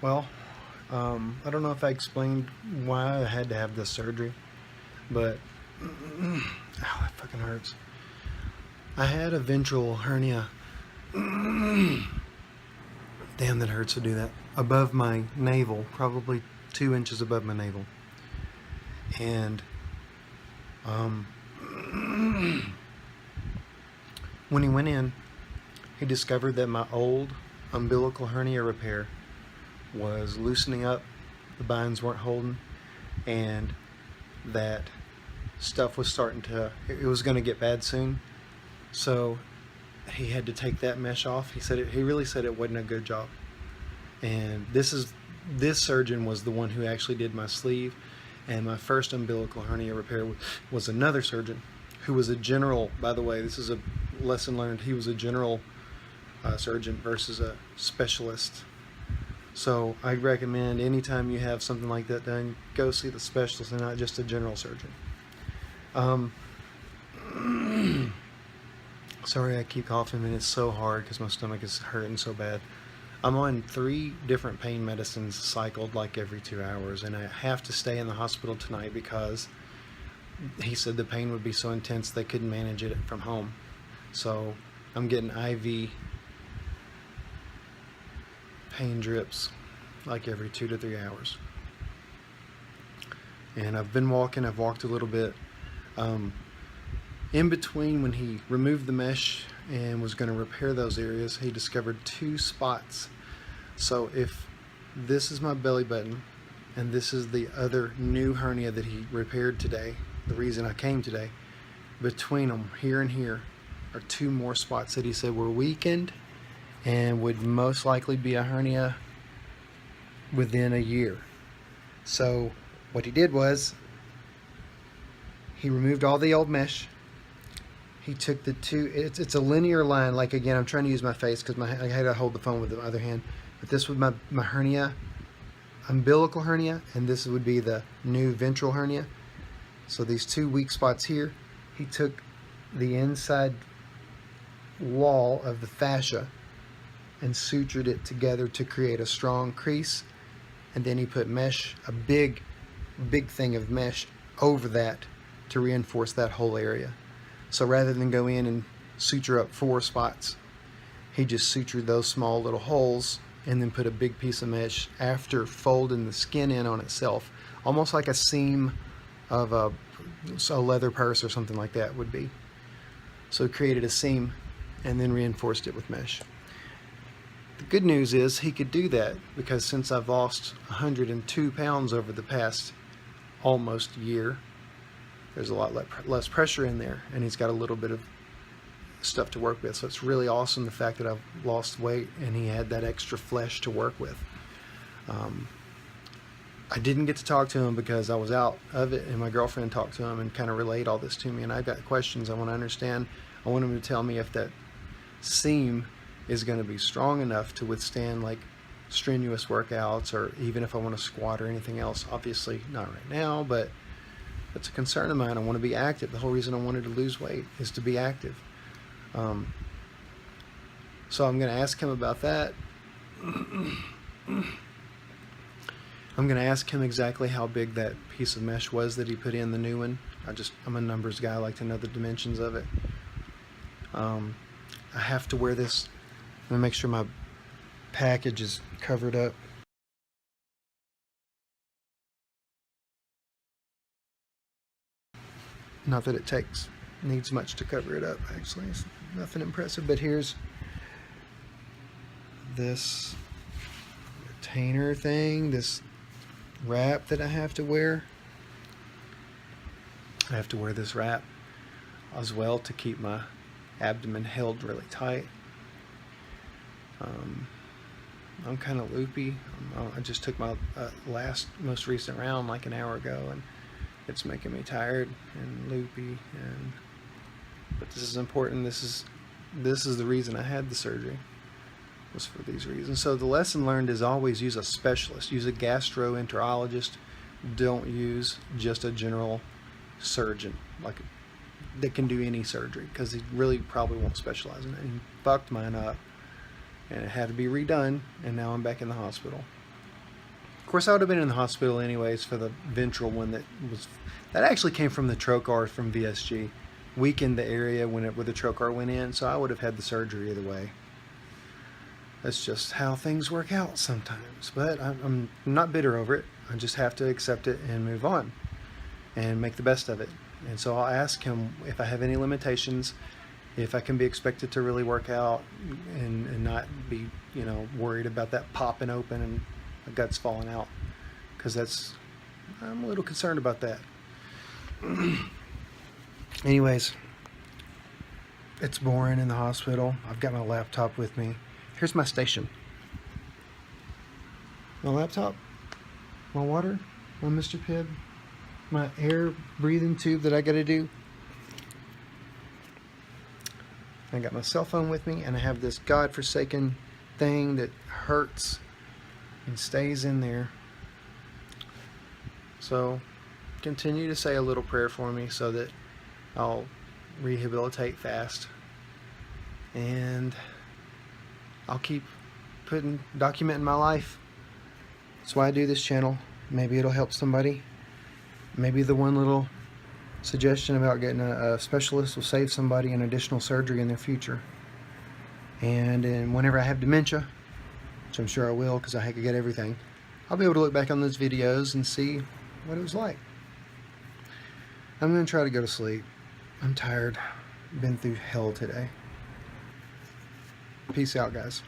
Well, I don't know if I explained why I had to have this surgery, but ow, that fucking hurts. I had a ventral hernia. Damn, that hurts to do that. Above my navel, probably 2 inches above my navel. And um, when he went in, he discovered that my old umbilical hernia repair was loosening up, the binds weren't holding, and that stuff was starting to, it was going to get bad soon. So he had to take that mesh off. He really said it wasn't a good job. And this surgeon was the one who actually did my sleeve, and my first umbilical hernia repair was another surgeon who was a general. By the way, this is a lesson learned. He was a general surgeon versus a specialist. So I recommend anytime you have something like that done, go see the specialist and not just a general surgeon. Sorry, I keep coughing, and it's so hard because my stomach is hurting so bad. I'm on 3 different pain medicines cycled like every 2 hours, and I have to stay in the hospital tonight because he said the pain would be so intense they couldn't manage it from home. So I'm getting IV pain drips like every 2 to 3 hours. And I've been walking, I've walked a little bit. In between, when he removed the mesh and was going to repair those areas, he discovered 2 spots. So if this is my belly button and this is the other new hernia that he repaired today, the reason I came today, between them, here and here, are 2 more spots that he said were weakened and would most likely be a hernia within a year. So what he did was he removed all the old mesh. He took the 2, it's a linear line, like, again, I'm trying to use my face because I had to hold the phone with the other hand, but this was my hernia, umbilical hernia, and this would be the new ventral hernia. So these 2 weak spots here, he took the inside wall of the fascia and sutured it together to create a strong crease, and then he put mesh, a big thing of mesh over that to reinforce that whole area. So rather than go in and suture up 4 spots, he just sutured those small little holes and then put a big piece of mesh after folding the skin in on itself, almost like a seam of a leather purse or something like that would be. So he created a seam and then reinforced it with mesh. The good news is he could do that because since I've lost 102 pounds over the past almost year, there's a lot less pressure in there, and he's got a little bit of stuff to work with. So it's really awesome, the fact that I've lost weight and he had that extra flesh to work with. I didn't get to talk to him because I was out of it, and my girlfriend talked to him and kind of relayed all this to me, and I've got questions I want to understand. I want him to tell me if that seam is going to be strong enough to withstand like strenuous workouts, or even if I want to squat or anything else. Obviously not right now, but it's a concern of mine. I want to be active. The whole reason I wanted to lose weight is to be active. So I'm going to ask him about that. I'm going to ask him exactly how big that piece of mesh was that he put in, the new one. I'm a numbers guy. I like to know the dimensions of it. I have to wear this. I'm going to make sure my package is covered up. Not that it needs much to cover it up, actually. It's nothing impressive, but here's this retainer thing, this wrap that I have to wear. I have to wear this wrap as well to keep my abdomen held really tight. I'm kind of loopy. I just took my most recent round like an hour ago, and it's making me tired and loopy. But this is important. This is the reason I had the surgery, was for these reasons. So the lesson learned is always use a specialist. Use a gastroenterologist. Don't use just a general surgeon that can do any surgery, because he really probably won't specialize in it. He fucked mine up, and it had to be redone, and now I'm back in the hospital. Of course, I would have been in the hospital anyways for the ventral one that actually came from the trocar from VSG. Weakened the area where the trocar went in, so I would have had the surgery either way. That's just how things work out sometimes. But I'm not bitter over it. I just have to accept it and move on and make the best of it. And so I'll ask him if I have any limitations, if I can be expected to really work out and not be, you know, worried about that popping open and the guts falling out, because I'm a little concerned about that. Anyways, it's boring in the hospital. I've got my laptop with me. Here's my station. My laptop, my water, my Mr. Pibb, my air breathing tube that I gotta do. I got my cell phone with me, and I have this godforsaken thing that hurts and stays in there. So continue to say a little prayer for me so that I'll rehabilitate fast, and I'll keep documenting my life. That's why I do this channel. Maybe it'll help somebody. Maybe the one little suggestion about getting a specialist will save somebody an additional surgery in their future. And whenever I have dementia, which I'm sure I will because I get everything, I'll be able to look back on those videos and see what it was like. I'm going to try to go to sleep. I'm tired. Been through hell today. Peace out, guys.